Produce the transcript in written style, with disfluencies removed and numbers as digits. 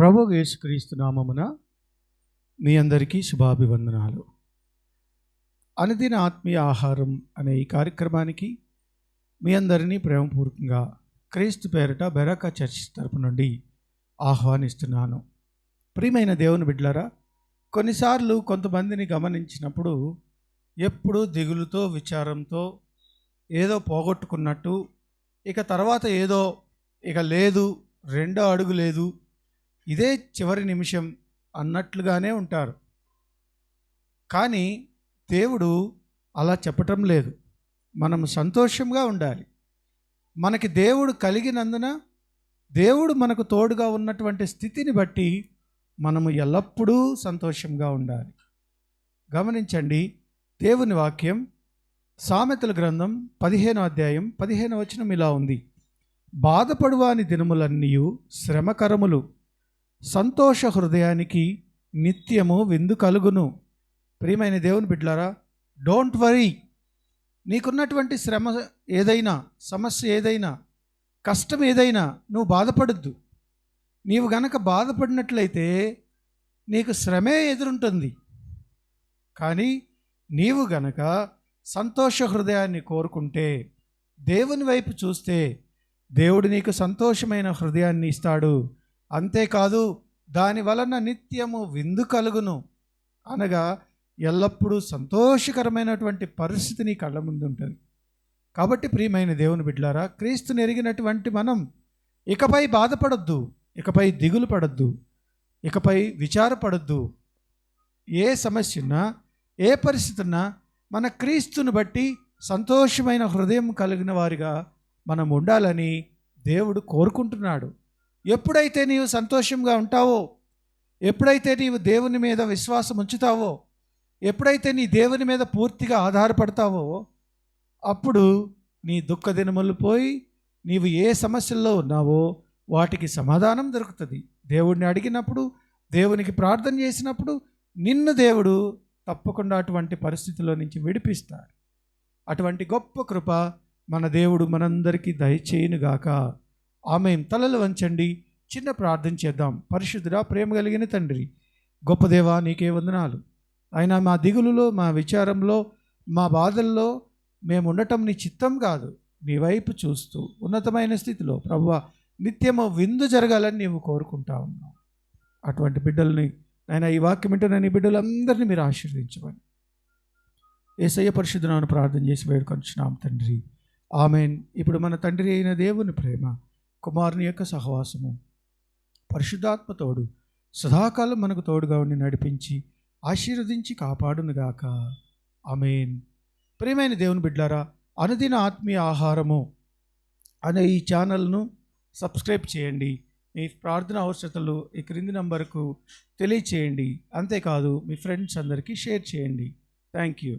ప్రభువు యేసుక్రీస్తు నామమున మీ అందరికీ శుభాభివందనాలు. అనుదిన ఆత్మీయ ఆహారం అనే ఈ కార్యక్రమానికి మీ అందరినీ ప్రేమపూర్వకంగా క్రీస్తు పేరిట బెరాకా చర్చ్ తరపు నుండి ఆహ్వానిస్తున్నాను. ప్రియమైన దేవుని బిడ్డలారా, కొన్నిసార్లు కొంతమందిని గమనించినప్పుడు ఎప్పుడూ దిగులుతో విచారంతో ఏదో పోగొట్టుకున్నట్టు, ఇక తర్వాత ఏదో ఇక లేదు, రెండో అడుగు లేదు, ఇదే చివరి నిమిషం అన్నట్లుగానే ఉంటారు. కానీ దేవుడు అలా చెప్పటం లేదు. మనము సంతోషంగా ఉండాలి. మనకి దేవుడు కలిగినందున, దేవుడు మనకు తోడుగా ఉన్నటువంటి స్థితిని బట్టి మనము ఎల్లప్పుడూ సంతోషంగా ఉండాలి. గమనించండి, దేవుని వాక్యం సామెతల గ్రంథం 15వ అధ్యాయం 15వ వచనం ఇలా ఉంది: బాధపడువాని దినములన్నీయు శ్రమకరములు, సంతోష హృదయానికి నిత్యము విందు కలుగును. ప్రియమైన దేవుని బిడ్డలారా, డోంట్ వరీ. నీకున్నటువంటి శ్రమ ఏదైనా, సమస్య ఏదైనా, కష్టం ఏదైనా నువ్వు బాధపడద్దు. నీవు గనక బాధపడినట్లయితే నీకు శ్రమే ఎదురుంటుంది. కానీ నీవు గనక సంతోష హృదయాన్ని కోరుకుంటే, దేవుని వైపు చూస్తే, దేవుడు నీకు సంతోషమైన హృదయాన్ని ఇస్తాడు. అంతేకాదు, దాని వలన నిత్యము విందు కలుగును. అనగా ఎల్లప్పుడూ సంతోషకరమైనటువంటి పరిస్థితి నీ కళ్ళ ముందు ఉంటుంది. కాబట్టి ప్రియమైన దేవుని బిడ్డలారా, క్రీస్తుని ఎరిగినటువంటి మనం ఇకపై బాధపడొద్దు, ఇకపై దిగులు పడొద్దు, ఇకపై విచారపడొద్దు. ఏ సమస్య ఉన్నా, ఏ పరిస్థితి ఉన్నా మన క్రీస్తుని బట్టి సంతోషమైన హృదయం కలిగిన వారిగా మనం ఉండాలని దేవుడు కోరుకుంటున్నాడు. ఎప్పుడైతే నీవు సంతోషంగా ఉంటావో, ఎప్పుడైతే నీవు దేవుని మీద విశ్వాసం ఉంచుతావో, ఎప్పుడైతే నీ దేవుని మీద పూర్తిగా ఆధారపడతావో, అప్పుడు నీ దుఃఖ దినములు పోయి నీవు ఏ సమస్యల్లో ఉన్నావో వాటికి సమాధానం దొరుకుతుంది. దేవుడిని అడిగినప్పుడు, దేవునికి ప్రార్థన చేసినప్పుడు నిన్ను దేవుడు తప్పకుండా అటువంటి పరిస్థితుల్లో నుంచి విడిపిస్తాడు. అటువంటి గొప్ప కృప మన దేవుడు మనందరికీ దయచేయునుగాక. ఆమేన్. తలలు వంచండి, చిన్న ప్రార్థన చేద్దాం. పరిశుద్ధుడా, ప్రేమ కలిగిన తండ్రి, గొప్ప దేవా, నీకే వందనాలు. ఆయన మా దిగులులో, మా విచారంలో, మా బాధల్లో మేము ఉండటం నీ చిత్తం కాదు. నీ వైపు చూస్తూ ఉన్నతమైన స్థితిలో ప్రభువా నిత్యము విందు జరగాలని నీవు కోరుకుంటా ఉన్నావు. అటువంటి బిడ్డల్ని ఆయన, ఈ వాక్యం వింటున్న నీ బిడ్డలందరినీ మీరు ఆశీర్వదించమని యేసయ్య పరిశుద్ధ నామమున ప్రార్థన చేసి వేడుకొంచున్నాం తండ్రి. ఆమేన్. ఇప్పుడు మన తండ్రి అయిన దేవుని ప్రేమ, కుమారుని యొక్క సహవాసము, పరిశుద్ధాత్మ తోడు సదాకాలం మనకు తోడుగా ఉండి నడిపించి ఆశీర్వదించి కాపాడునుగాక. ఆమేన్. ప్రియమైన దేవుని బిడ్డలారా, అనుదిన ఆత్మీయ ఆహారము అనే ఈ ఛానల్ను సబ్స్క్రైబ్ చేయండి. మీ ప్రార్థన అవసరతలు ఈ క్రింది నంబర్కు తెలియచేయండి. అంతేకాదు మీ ఫ్రెండ్స్ అందరికీ షేర్ చేయండి. Thank you.